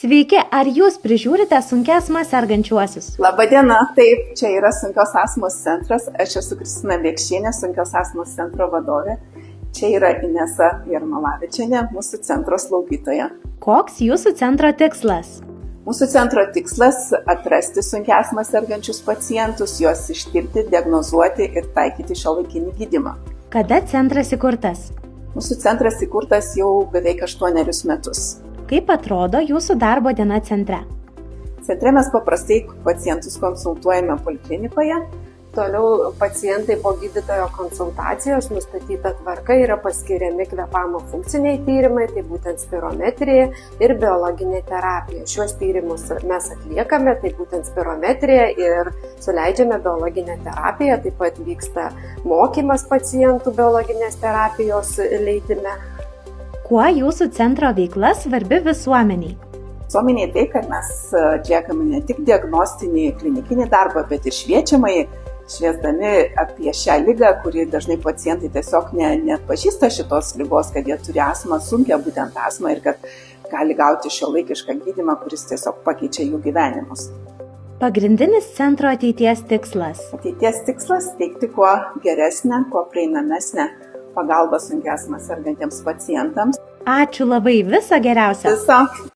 Sveiki, ar jūs prižiūrite sunkia astma sergančiuosius? Labadiena, taip, čia yra sunkios astmos centras, aš esu Kristina Bėkšienė, sunkios astmos centro vadovė, čia yra Inesa Jarmalavičienė, mūsų centro slaugytoja. Koks jūsų centro tikslas? Mūsų centro tikslas - atrasti sunkia astma sergančius pacientus, juos ištirti, diagnozuoti ir taikyti šiuolaikinį gydymą. Kada centras įkurtas? Mūsų centras įkurtas jau beveik 8 metus. Kaip atrodo jūsų darbo diena centre? Centre mes paprastai pacientus konsultuojame poliklinikoje. Toliau pacientai po gydytojo konsultacijos nustatyta tvarka yra paskiriami kvėpavimo funkciniai tyrimai, tai būtent spirometrija ir biologinė terapija. Šiuos tyrimus mes atliekame, tai būtent spirometrija ir suleidžiame biologinę terapiją, taip pat vyksta mokymas pacientų biologinės terapijos leidime. Kuo jūsų centro veikla svarbi visuomeniai? Visuomeniai tai, kad mes atliekame ne tik diagnostinį klinikinį darbą, bet ir šviesdami apie šią ligą, kuri dažnai pacientai tiesiog neatpažįsta šitos ligos, kad jie turi astmą, sunkią būtent astmą ir kad gali gauti šiuolaikišką gydymą, kuris tiesiog pakeičia jų gyvenimus. Pagrindinis centro ateities tikslas. Ateities tikslas - teikti kuo geresnę, kuo prieinamesnę pagalbą sunkia astma sergantiems pacientams. Ačiū labai, viso geriausio. Viso.